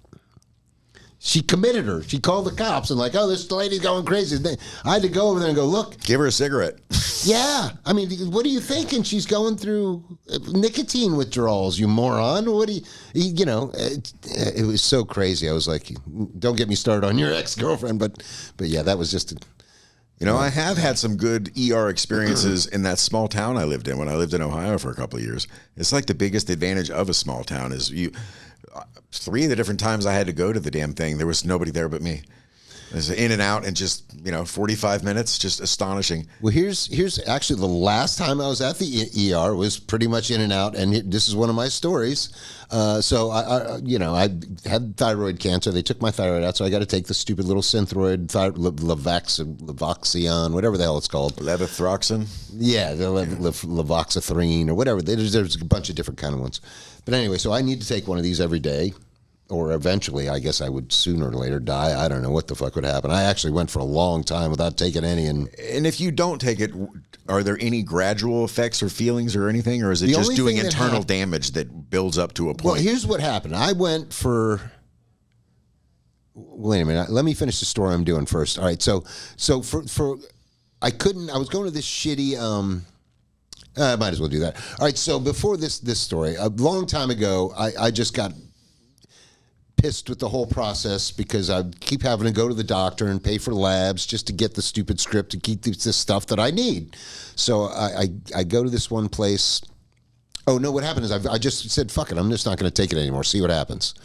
Speaker 1: She committed her. She called the cops and like, oh, this lady's going crazy. I had to go over there and go, look.
Speaker 2: Give her a cigarette.
Speaker 1: Yeah. I mean, what are you thinking? She's going through nicotine withdrawals, you moron. What do it was so crazy. I was like, don't get me started on your ex-girlfriend. But yeah, that was just...
Speaker 2: I have had some good ER experiences in that small town I lived in when I lived in Ohio for a couple of years. It's like the biggest advantage of a small town is 3 of the different times I had to go to the damn thing, there was nobody there but me. It's in and out in just 45 minutes. Just astonishing.
Speaker 1: Well, here's actually the last time I was at the ER was pretty much in and out, and this is one of my stories. So I had thyroid cancer. They took my thyroid out, so I got to take the stupid little Synthroid, Levoxion, whatever the hell it's called.
Speaker 2: Levothyroxine.
Speaker 1: Yeah, the Levoxathrine or whatever. There's a bunch of different kind of ones. But anyway, so I need to take one of these every day. Or eventually, I guess I would sooner or later die. I don't know what the fuck would happen. I actually went for a long time without taking any. And
Speaker 2: if you don't take it, are there any gradual effects or feelings or anything? Or is it just doing internal damage that builds up to a point?
Speaker 1: Well, here's what happened. I went for... Wait a minute. Let me finish the story I'm doing first. All right. So for I was going to this shitty... I might as well do that. All right. So before this story, a long time ago, I just got... pissed with the whole process because I keep having to go to the doctor and pay for labs just to get the stupid script to keep this stuff that I need. So I go to this one place. Oh, no, what happened is I just said, fuck it, I'm just not going to take it anymore, see what happens.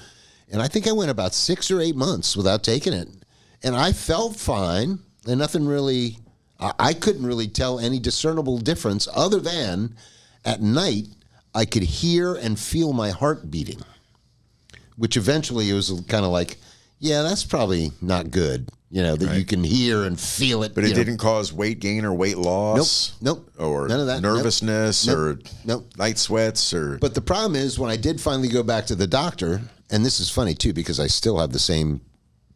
Speaker 1: And I think I went about 6 or 8 months without taking it. And I felt fine, and nothing really, I couldn't really tell any discernible difference other than at night I could hear and feel my heart beating. Which eventually it was kind of like, yeah, that's probably not good, that you can hear and feel it.
Speaker 2: But it didn't cause weight gain or weight loss?
Speaker 1: Nope.
Speaker 2: Or
Speaker 1: none of that.
Speaker 2: Nervousness or night sweats?
Speaker 1: But the problem is when I did finally go back to the doctor, and this is funny too because I still have the same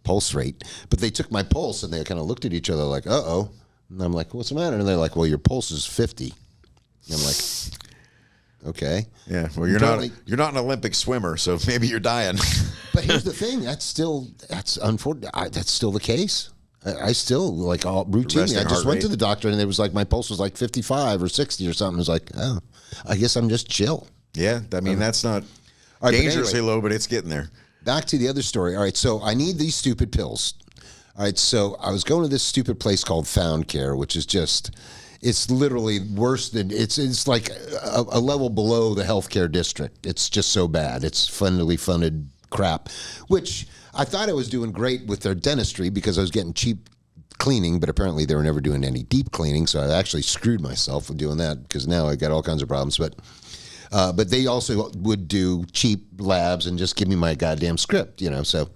Speaker 1: pulse rate, but they took my pulse and they kind of looked at each other like, uh-oh. And I'm like, what's the matter? And they're like, well, your pulse is 50. And I'm like... Okay.
Speaker 2: Yeah. Well, you're not an Olympic swimmer, so maybe you're dying.
Speaker 1: But here's the thing: that's unfortunate. That's still the case. I still routinely. I just went to the doctor, and it was like my pulse was like 55 or 60 or something. It was like, oh, I guess I'm just chill.
Speaker 2: Yeah. I mean, that's not dangerously low, but it's getting there.
Speaker 1: Back to the other story. All right. So I need these stupid pills. All right. So I was going to this stupid place called Found Care, which is just. It's literally worse than it's like a level below the healthcare district. It's just so bad. It's federally funded crap, which I thought I was doing great with their dentistry because I was getting cheap cleaning, but apparently they were never doing any deep cleaning. So I actually screwed myself with doing that because now I got all kinds of problems. But they also would do cheap labs and just give me my goddamn script, So,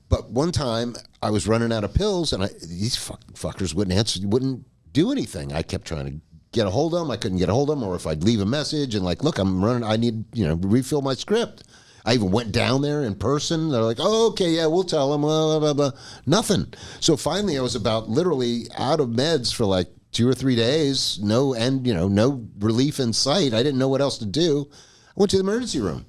Speaker 1: but one time I was running out of pills and these fuckers wouldn't do anything. I kept trying to get a hold of them. I couldn't get a hold of them, or if I'd leave a message and like, look, I'm running, I need, refill my script. I even went down there in person. They're like, oh, okay, yeah, we'll tell them, blah, blah, blah. Nothing. So finally I was about literally out of meds for like 2 or 3 days. No relief in sight. I didn't know what else to do. I went to the emergency room.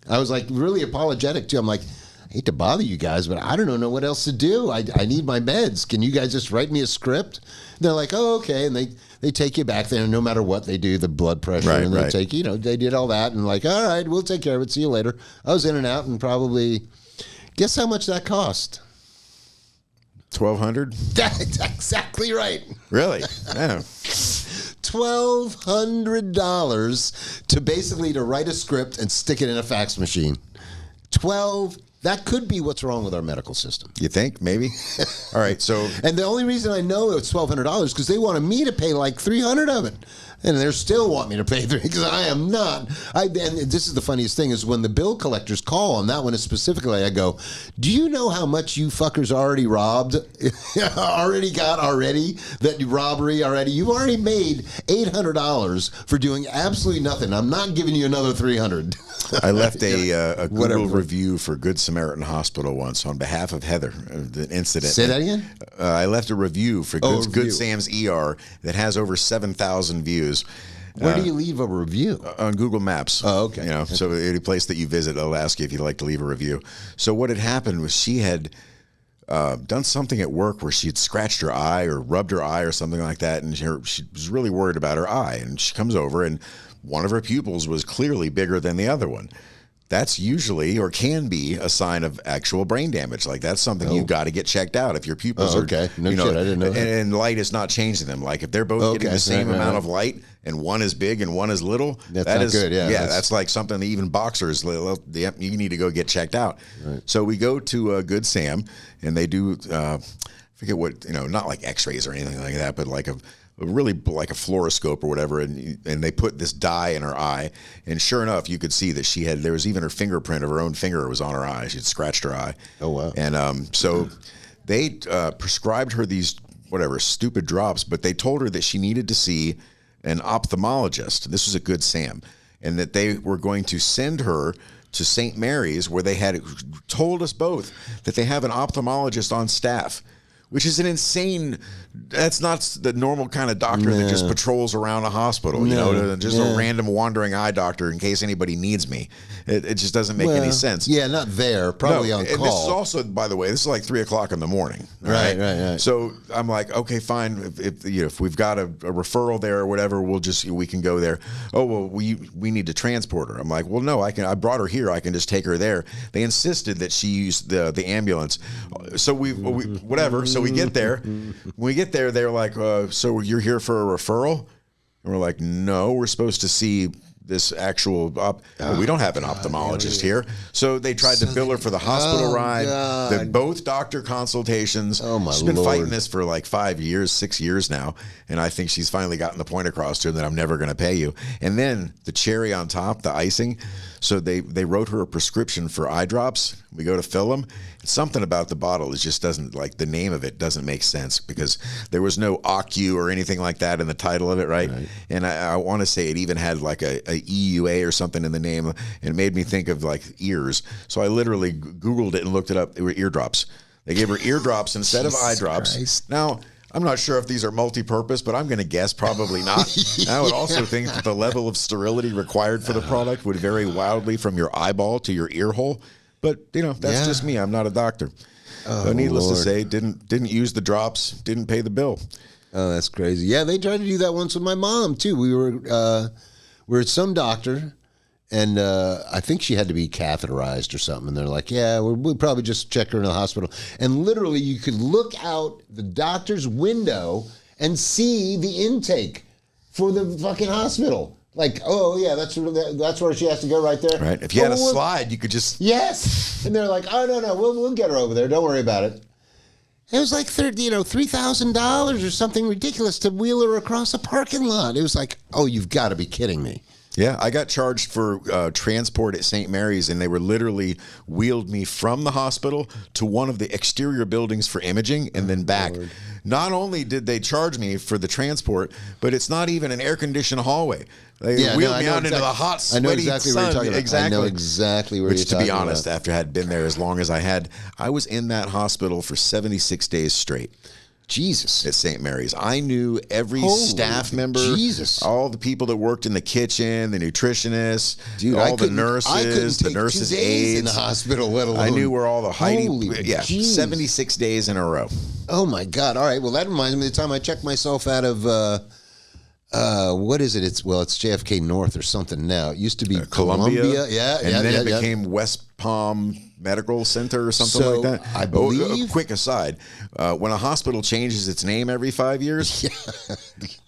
Speaker 1: I was like really apologetic too. I'm like, I hate to bother you guys, but I don't know what else to do. I need my meds. Can you guys just write me a script? And they're like, oh, okay. And they take you back there, and no matter what, they do the blood pressure, and they take, they did all that, and like, all right, we'll take care of it. See you later. I was in and out, and probably, guess how much that cost?
Speaker 2: $1,200?
Speaker 1: That's exactly right.
Speaker 2: Really? Yeah.
Speaker 1: $1,200 to write a script and stick it in a fax machine. That could be what's wrong with our medical system.
Speaker 2: You think? Maybe? All right, so...
Speaker 1: And the only reason I know it's $1,200 is because they wanted me to pay like $300 of it. And they still want me to pay $300 because I am not. And this is the funniest thing is when the bill collectors call on that one specifically, I go, do you know how much you fuckers already robbed? That robbery already? You've already made $800 for doing absolutely nothing. I'm not giving you another $300.
Speaker 2: I left a Google review for Good Samaritan Hospital once on behalf of Heather, the incident.
Speaker 1: Say that again?
Speaker 2: I left a review for Good Sam's ER that has over 7,000 views.
Speaker 1: Where do you leave a review?
Speaker 2: On Google Maps.
Speaker 1: Oh, okay.
Speaker 2: So any place that you visit, it'll ask you if you'd like to leave a review. So what had happened was she had done something at work where she had scratched her eye or rubbed her eye or something like that, and she was really worried about her eye. And she comes over, and one of her pupils was clearly bigger than the other one. that's usually or can be a sign of actual brain damage. Like that's something you got to get checked out if your pupils are,
Speaker 1: okay. No shit, I didn't know that.
Speaker 2: And light is not changing them. Like if they're both getting the same amount of light and one is big and one is little,
Speaker 1: that's not good. Yeah,
Speaker 2: that's like something that even boxers, you need to go get checked out. Right. So we go to Good Sam, and they do, forget what, not like X-rays or anything like that, but like a really like a fluoroscope or whatever, and they put this dye in her eye, and sure enough, you could see that there was even her fingerprint of her own finger was on her eye. She'd scratched her eye.
Speaker 1: Oh wow!
Speaker 2: And so they prescribed her these whatever stupid drops, but they told her that she needed to see an ophthalmologist. This was a Good Sam, and that they were going to send her to St. Mary's, where they had told us both that they have an ophthalmologist on staff. Which is an insane. That's not the normal kind of doctor that just patrols around a hospital, just a random wandering eye doctor in case anybody needs me. It just doesn't make any sense.
Speaker 1: Yeah, not there. Probably on call.
Speaker 2: And this is also, by the way, this is like 3:00 in the morning. Right. So I'm like, okay, fine. If we've got a referral there or whatever, we can go there. Oh well, we need to transport her. I'm like, well, no, I brought her here. I can just take her there. They insisted that she use the ambulance. So we whatever. So we get there. When we get there, they're like, so you're here for a referral? And we're like, no, we're supposed to see this actual we don't have an ophthalmologist here. So they tried to bill her for the hospital ride, both doctor consultations.
Speaker 1: Oh my
Speaker 2: She's been
Speaker 1: Lord.
Speaker 2: fighting this for like 5 years, 6 years now, and I think she's finally gotten the point across to her that I'm never going to pay you. And then the cherry on top, the icing. So they wrote her a prescription for eye drops. We go to fill them. Something about the bottle just doesn't, like the name of it doesn't make sense because there was no OCU or anything like that in the title of it, right? And I want to say it even had like a EUA or something in the name, and it made me think of like ears. So I literally Googled it and looked it up. They were eardrops. They gave her eardrops instead of eye drops.
Speaker 1: Christ.
Speaker 2: Now, I'm not sure if these are multi-purpose, but I'm going to guess probably not. I would also think that the level of sterility required for the product would vary wildly from your eyeball to your ear hole. But, that's just me. I'm not a doctor. So needless to say, didn't use the drops, didn't pay the bill.
Speaker 1: Oh, that's crazy. Yeah, they tried to do that once with my mom, too. We were at some doctor, and I think she had to be catheterized or something. And they're like, yeah, we'll probably just check her in the hospital. And literally, you could look out the doctor's window and see the intake for the fucking hospital. Like, oh, yeah, that's where she has to go right there.
Speaker 2: Right. If you had a slide, you could just...
Speaker 1: Yes. And they're like, oh, no, we'll get her over there. Don't worry about it. It was like $3,000 or something ridiculous to wheel her across a parking lot. It was like, oh, you've got to be kidding me.
Speaker 2: Yeah, I got charged for transport at St. Mary's, and they were literally wheeled me from the hospital to one of the exterior buildings for imaging and then back. Lord. Not only did they charge me for the transport, but it's not even an air-conditioned hallway. They wheeled me out into the hot, sweaty
Speaker 1: I know exactly
Speaker 2: sun.
Speaker 1: What you're talking about.
Speaker 2: Exactly.
Speaker 1: I know exactly where you're talking about.
Speaker 2: Which, to be honest, after I had been there as long as I had, I was in that hospital for 76 days straight.
Speaker 1: Jesus.
Speaker 2: At St. Mary's. I knew every staff member.
Speaker 1: Jesus.
Speaker 2: All the people that worked in the kitchen, the nutritionists,
Speaker 1: dude,
Speaker 2: all the nurses, the nurses' aides.
Speaker 1: In the hospital, let alone.
Speaker 2: I knew where all the hiding.
Speaker 1: Yeah,
Speaker 2: 76 days in a row.
Speaker 1: Oh, my God. All right. Well, that reminds me of the time I checked myself out of, what is it? It's JFK North or something now. It used to be Columbia. Yeah.
Speaker 2: And then it became West Palm Medical Center or something like that.
Speaker 1: I believe.
Speaker 2: A quick aside, when a hospital changes its name every 5 years,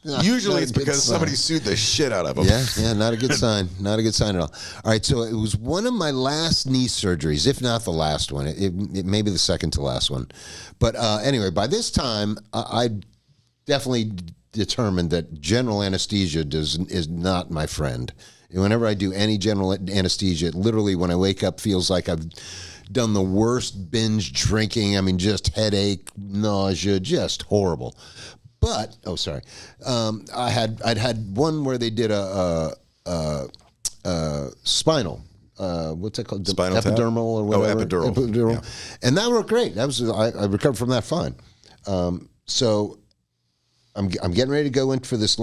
Speaker 2: usually it's because somebody sued the shit out of them.
Speaker 1: Yeah, not a good sign. Not a good sign at all. All right, so it was one of my last knee surgeries, if not the last one. It may be the second to last one. But anyway, by this time, I definitely determined that general anesthesia is not my friend. Whenever I do any general anesthesia, literally when I wake up feels like I've done the worst binge drinking. I mean, just headache, nausea, just horrible. But I'd had one where they did a spinal. What's that called?
Speaker 2: Spinal
Speaker 1: epidermal or whatever.
Speaker 2: Oh, epidural.
Speaker 1: Yeah. And that worked great. I recovered from that fine. So I'm getting ready to go in for this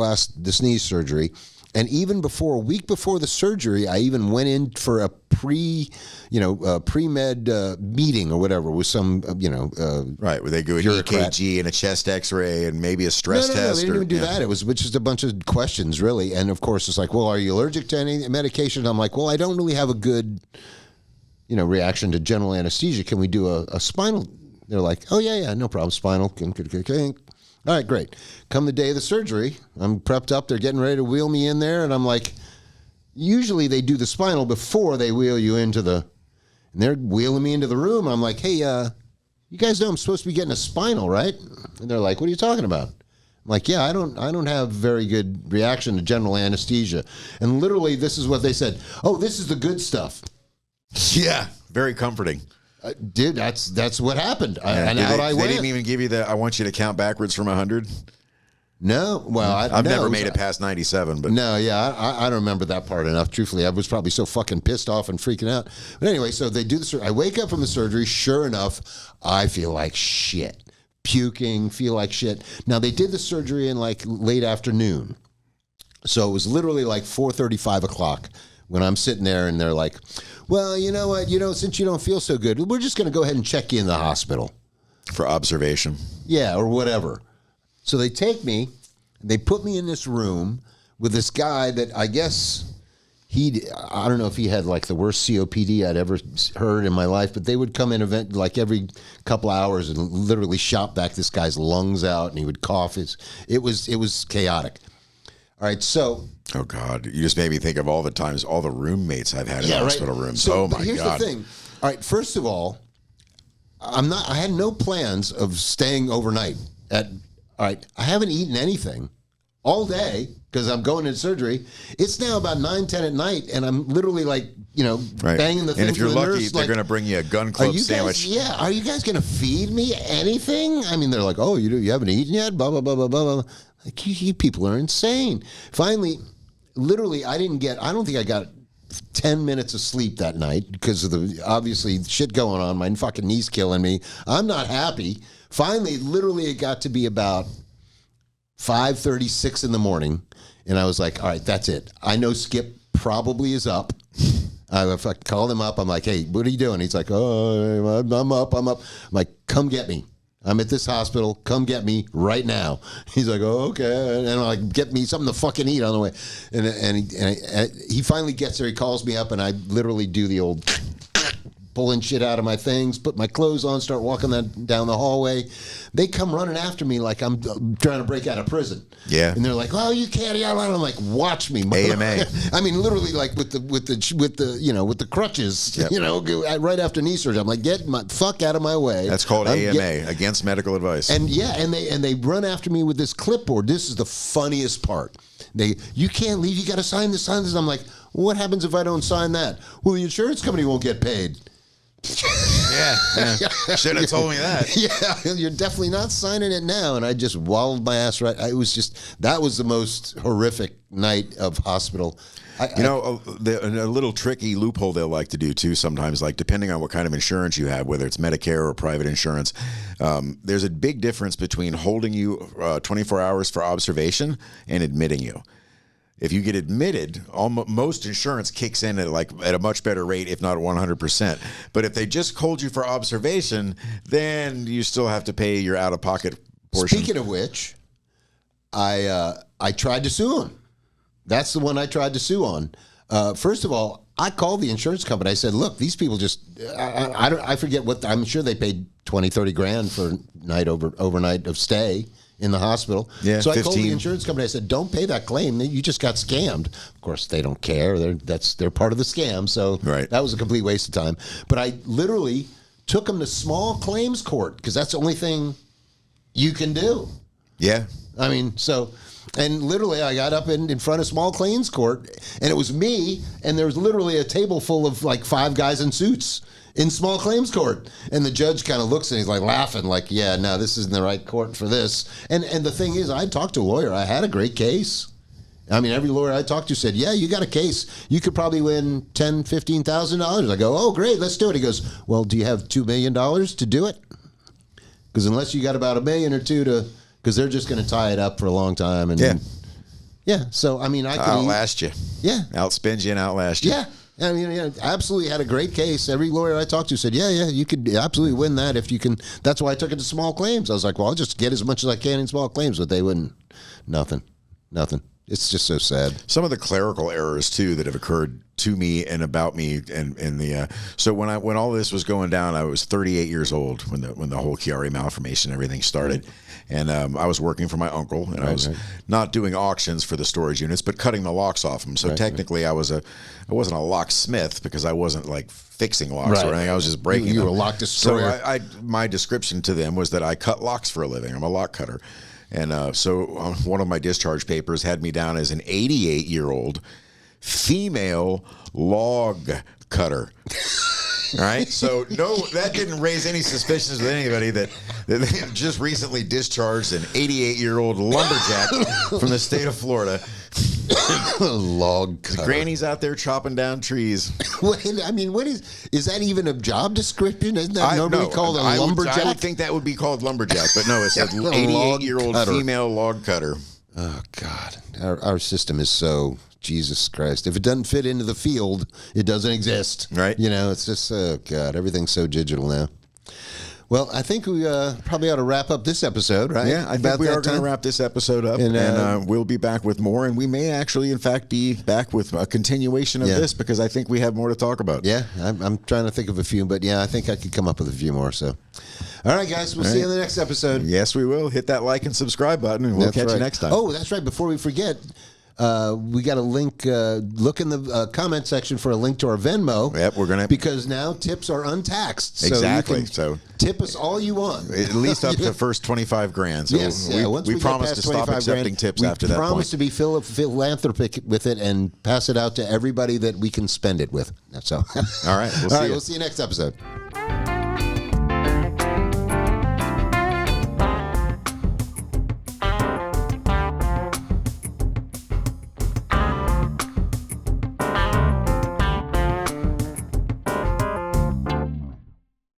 Speaker 1: knee surgery. And even before, a week before the surgery, I even went in for a pre-med meeting or whatever with some,
Speaker 2: right, where they do an
Speaker 1: bureaucrat.
Speaker 2: EKG and a chest X-ray and maybe a stress
Speaker 1: No,
Speaker 2: test.
Speaker 1: they didn't even do that. It was just a bunch of questions, really. And of course, it's like, well, are you allergic to any medication? I'm like, well, I don't really have a good, reaction to general anesthesia. Can we do a spinal? They're like, oh yeah, no problem, spinal. All right, great. Come the day of the surgery, I'm prepped up. They're getting ready to wheel me in there, and I'm like, usually they do the spinal before they wheel you into and they're wheeling me into the room. I'm like, hey, you guys know I'm supposed to be getting a spinal, right? And they're like, what are you talking about? I'm like, yeah, I don't have very good reaction to general anesthesia. And literally, this is what they said. Oh, this is the good stuff.
Speaker 2: Yeah, very comforting.
Speaker 1: Dude, that's what happened.
Speaker 2: Yeah.
Speaker 1: And out I went.
Speaker 2: They didn't even give you I want you to count backwards from 100?
Speaker 1: No. Well,
Speaker 2: I've never made it past 97. But
Speaker 1: no, yeah, I don't remember that part enough. Truthfully, I was probably so fucking pissed off and freaking out. But anyway, so they do the surgery. I wake up from the surgery. Sure enough, I feel like shit. Puking, feel like shit. Now, they did the surgery in like late afternoon. So it was literally like 4:30, 5 o'clock when I'm sitting there and they're like, well, you know what? Since you don't feel so good, we're just going to go ahead and check you in the hospital.
Speaker 2: For observation.
Speaker 1: Yeah, or whatever. So they take me, they put me in this room with this guy that I guess I don't know if he had like the worst COPD I'd ever heard in my life, but they would come in like every couple hours and literally shot back this guy's lungs out, and he would cough. It was chaotic. All right, so.
Speaker 2: Oh God! You just made me think of all the times, all the roommates I've had in hospital rooms.
Speaker 1: So,
Speaker 2: oh my
Speaker 1: here's
Speaker 2: God!
Speaker 1: Here's the thing. All right, first of all, I had no plans of staying overnight. All right, I haven't eaten anything all day because I'm going into surgery. It's now about 9, 10 at night, and I'm literally like, banging the thing.
Speaker 2: And if you're
Speaker 1: for the
Speaker 2: lucky,
Speaker 1: nurse,
Speaker 2: they're going to bring you a gun club sandwich.
Speaker 1: Are you guys going to feed me anything? I mean, they're like, oh, you haven't eaten yet? Blah, blah, blah, blah, blah. Like, you people are insane. Finally, literally, I don't think I got 10 minutes of sleep that night because of the obviously shit going on. My fucking knee's killing me. I'm not happy. Finally, literally, it got to be about 5:36 in the morning, and I was like, all right, that's it. I know Skip probably is up. I called him up. I'm like, hey, what are you doing? He's like, oh, I'm up. I'm like, come get me. I'm at this hospital. Come get me right now. He's like, oh, okay. And I'm like, get me something to fucking eat on the way. And he finally gets there. He calls me up, and I literally do the old pulling shit out of my things, put my clothes on, start walking down the hallway. They come running after me like I'm trying to break out of prison.
Speaker 2: Yeah.
Speaker 1: And they're like, "Oh, you can't yell out." I'm like, "Watch me."
Speaker 2: AMA.
Speaker 1: I mean, literally, like with the crutches. Yep. Right after knee surgery, I'm like, "Get my fuck out of my way."
Speaker 2: That's called AMA, against medical advice.
Speaker 1: And they run after me with this clipboard. This is the funniest part. You can't leave. You got to sign this. I'm like, well, what happens if I don't sign that? Well, the insurance company won't get paid.
Speaker 2: Yeah. Should have told me that.
Speaker 1: Yeah, you're definitely not signing it now. And I just wallowed my ass right. That was the most horrific night of hospital.
Speaker 2: A little tricky loophole they'll like to do too sometimes, like depending on what kind of insurance you have, whether it's Medicare or private insurance, there's a big difference between holding you 24 hours for observation and admitting you. If you get admitted, most insurance kicks in at a much better rate, if not 100%. But if they just hold you for observation, then you still have to pay your out-of-pocket portion.
Speaker 1: Speaking of which, I tried to sue him. That's the one I tried to sue on. First of all, I called the insurance company. I said, look, these people just, I forget what, I'm sure they paid 20, 30 grand for overnight of stay in the hospital.
Speaker 2: Yeah,
Speaker 1: so
Speaker 2: 15.
Speaker 1: I called the insurance company. I said, don't pay that claim. You just got scammed. Of course, they don't care. They're part of the scam. So
Speaker 2: right.
Speaker 1: That was a complete waste of time. But I literally took them to small claims court because that's the only thing you can do.
Speaker 2: Yeah.
Speaker 1: I mean, and literally I got up in front of small claims court, and it was me, and there was literally a table full of like 5 guys in suits in small claims court. And the judge kind of looks and he's like laughing, like, yeah, no, this isn't the right court for this. And the thing is, I talked to a lawyer. I had a great case. I mean, every lawyer I talked to said, yeah, you got a case. You could probably win $10,000, $15,000. I go, oh, great, let's do it. He goes, well, do you have $2 million to do it? Because unless you got about $1 million or $2 million because they're just going to tie it up for a long time. And
Speaker 2: yeah.
Speaker 1: Yeah. So, I mean, I could
Speaker 2: outlast you.
Speaker 1: Yeah.
Speaker 2: Outspend you and outlast you.
Speaker 1: Yeah. I mean, yeah, absolutely had a great case. Every lawyer I talked to said, yeah, you could absolutely win that if you can. That's why I took it to small claims. I was like, well, I'll just get as much as I can in small claims, but they wouldn't. Nothing. It's just so sad.
Speaker 2: Some of the clerical errors too that have occurred to me and about me, and the so when all this was going down, I was 38 years old when the whole Chiari malformation and everything started, and I was working for my uncle, and I was not doing auctions for the storage units, but cutting the locks off them. So technically, I wasn't a locksmith because I wasn't like fixing locks or anything. I was just breaking them.
Speaker 1: You were a lock destroyer.
Speaker 2: So my description to them was that I cut locks for a living. I'm a lock cutter. And so one of my discharge papers had me down as an 88-year-old female log cutter. All right. So no, that didn't raise any suspicions with anybody that they had just recently discharged an 88-year-old lumberjack from the state of Florida.
Speaker 1: Log cutter.
Speaker 2: Granny's out there chopping down trees.
Speaker 1: Wait, I mean, what is that even a job description? Isn't that normally called a lumberjack?
Speaker 2: I would think that would be called lumberjack, but no, it's an 88-year-old female log cutter.
Speaker 1: Oh God, our system is so Jesus Christ. If it doesn't fit into the field, it doesn't exist.
Speaker 2: Right.
Speaker 1: You know, it's just oh God, everything's so digital now. Well, I think we probably ought to wrap up this episode, right?
Speaker 2: Yeah, I think we are going to wrap this episode up, and we'll be back with more, and we may actually, in fact, be back with a continuation of this, because I think we have more to talk about.
Speaker 1: Yeah, I'm trying to think of a few, but yeah, I think I could come up with a few more. So, all right, guys, we'll see you in the next episode.
Speaker 2: Yes, we will. Hit that like and subscribe button, and we'll catch you next time.
Speaker 1: Oh, that's right. Before we forget, we got a link. Look in the comment section for a link to our Venmo.
Speaker 2: Yep, we're gonna,
Speaker 1: because now tips are untaxed.
Speaker 2: Exactly.
Speaker 1: So tip us all you want,
Speaker 2: at least up to the first 25 grand. So
Speaker 1: yes,
Speaker 2: we promise to stop accepting tips after that point.
Speaker 1: We promise to be philanthropic with it and pass it out to everybody that we can spend it with. That's all.
Speaker 2: All right,
Speaker 1: We'll see you next episode.